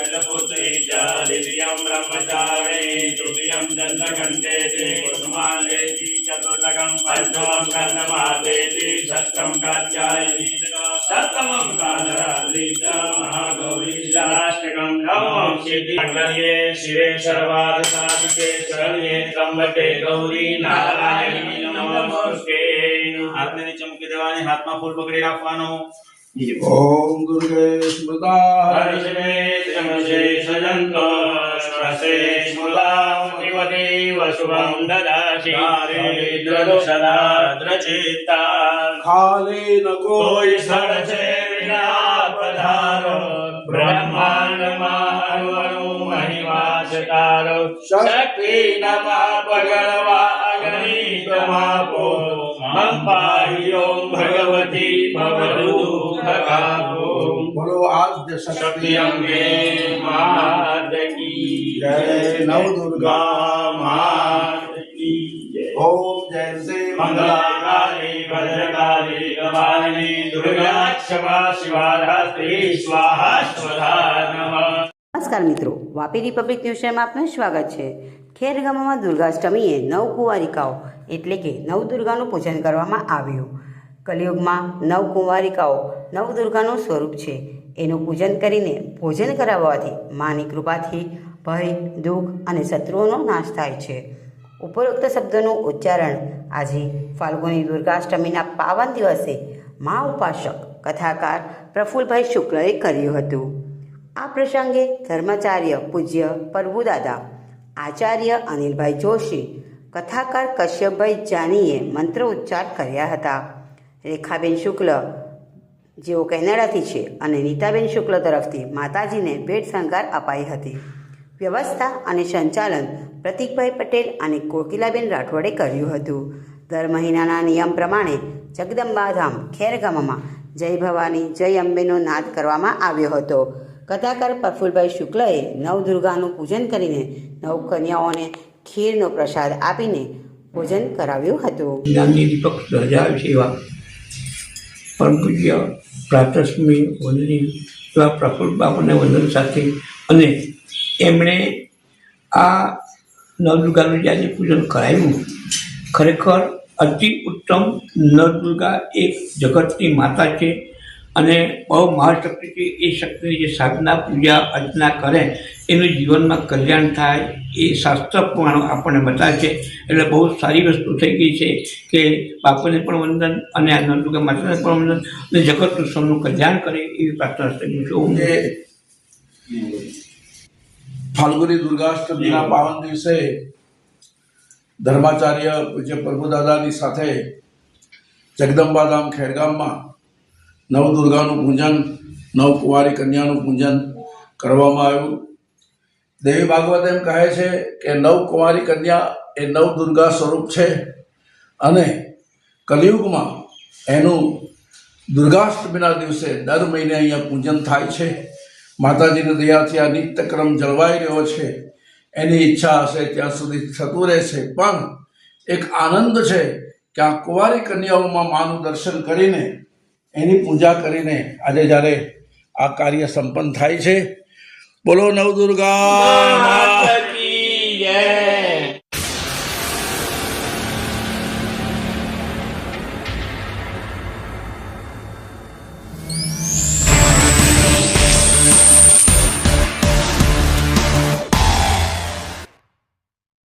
द्वितीयं ब्रह्मचारिणी तृतीयं चन्द्रघण्टेति कुसुमाण्डेति चतुर्थकं पञ्चमं गन्धमादेति षष्ठं कात्यायनी सप्तमं कालरात्रि च महागौरी षष्ठकं नवमं सिद्धिमण्डले शिवे सर्वार्थसाधिके शरण्ये त्र्यंबके गौरी नारायणी नमोस्तुते। हाथ में चमकी देवानी हाथ में फूल पकड़ी રાખવાનો। ओम दुर्गे स्मृता सजंतो श्वसे स्मृतामतिवते वसुभं ददासि द्रदुषदाद्रचित्ता खाले न कोई सड़चे विना पधारो ब्रह्मांड मानु महिमा सतारो शक्ति नमा पगड़वा अगणित मापो हम पाहि ओम भगवती भवदूतकापो। बोलो आद्य शक्ति अंबे मात की जय नव दुर्गा मात की जय। ओम जयंती मंगलाकाली भद्रकाली कपालिनी दुर्गा क्षमा शिवा धात्री स्वाहा स्वधा नमः। નમસ્કાર મિત્રો, વાપી રિપબ્લિક ન્યૂઝ ચેનલમાં આપનું સ્વાગત છે। ખેરગામમાં દુર્ગાષ્ટમીએ નવ કુંવારિકાઓ એટલે કે નવદુર્ગાનું પૂજન કરવામાં આવ્યું। કલિયુગમાં નવ કુંવારિકાઓ નવદુર્ગાનું સ્વરૂપ છે, એનું પૂજન કરીને ભોજન કરાવવાથી માની કૃપાથી ભય, દુઃખ અને શત્રુઓનો નાશ થાય છે। ઉપરોક્ત શબ્દોનું ઉચ્ચારણ આજે ફાલ્ગુની દુર્ગાષ્ટમીના પાવન દિવસે મા ઉપાસક કથાકાર પ્રફુલભાઈ શુક્લએ કર્યું હતું। આ પ્રસંગે ધર્માચાર્ય પૂજ્ય પ્રભુદાદા, આચાર્ય અનિલભાઈ જોશી, કથાકાર કશ્યપભાઈ જાનીએ મંત્ર ઉચ્ચાર કર્યા હતા। રેખાબેન શુક્લ જેઓ કેનેડાથી છે અને નીતાબેન શુક્લ તરફથી માતાજીને ભેટ શણગાર અપાઈ હતી। વ્યવસ્થા અને સંચાલન પ્રતિકભાઈ પટેલ અને કોકિલાબેન રાઠોડે કર્યું હતું। દર મહિનાના નિયમ પ્રમાણે જગદંબાધામ ખેરગામમાં જય ભવાની જય અંબેનો નાદ કરવામાં આવ્યો હતો। કથાકાર પ્રફુલભાઈ શુક્લએ નવદુર્ગાનું પૂજન કરીને નવ કન્યાઓને ખીરનો પ્રસાદ આપીને ભોજન કરાવ્યું હતું। જ્ઞાનની દીપક સહજાવ સેવા પરમ પૂજ્ય પ્રાતસ્મી વંદની એવા પ્રફુલ્લ બાપુને વંદન સાથે અને એમણે આ નવદુર્ગાનું જે આજે પૂજન કરાવ્યું, ખરેખર અતિ ઉત્તમ। નવદુર્ગા એક જગતની માતા છે અને બહુ મહાશક્તિ છે। એ શક્તિની જે સાધના પૂજા અર્ચના કરે એનું જીવનમાં કલ્યાણ થાય એ શાસ્ત્ર પ્રમાણે આપણને બતાવે છે। એટલે બહુ સારી વસ્તુ થઈ ગઈ છે કે બાપુને પણ વંદન અને આ નવદુર્ગા માતાને પણ વંદન અને જગતનું સૌનું કલ્યાણ કરે એવી પ્રાર્થના કરું છું। ફાલ્ગુની દુર્ગાષ્ટમીના પાવન દિવસે ધર્માચાર્ય પૂજ્ય પ્રભુદાદાની સાથે જગદંબાધામ ખેરગામમાં નવદુર્ગાનું પૂજન, નવ કુંવારી કન્યાનું પૂજન કરવામાં આવ્યું। દેવી ભાગવત એમ કહે છે કે નવ કુંવારી કન્યા એ નવદુર્ગા સ્વરૂપ છે અને કલિયુગમાં એનું દુર્ગાષ્ટમીના દિવસે દર મહિને અહીંયા પૂજન થાય છે। માતાજીની દયાથી આ નિત્યક્રમ જળવાઈ રહ્યો છે। એની ઈચ્છા હશે ત્યાં સુધી થતું રહેશે। પણ એક આનંદ છે કે આ કુંવારી કન્યાઓમાં માનું દર્શન કરીને એની પૂજા કરીને આજે જ્યારે આ કાર્ય સંપન્ન થાય છે। બોલો નવદુર્ગા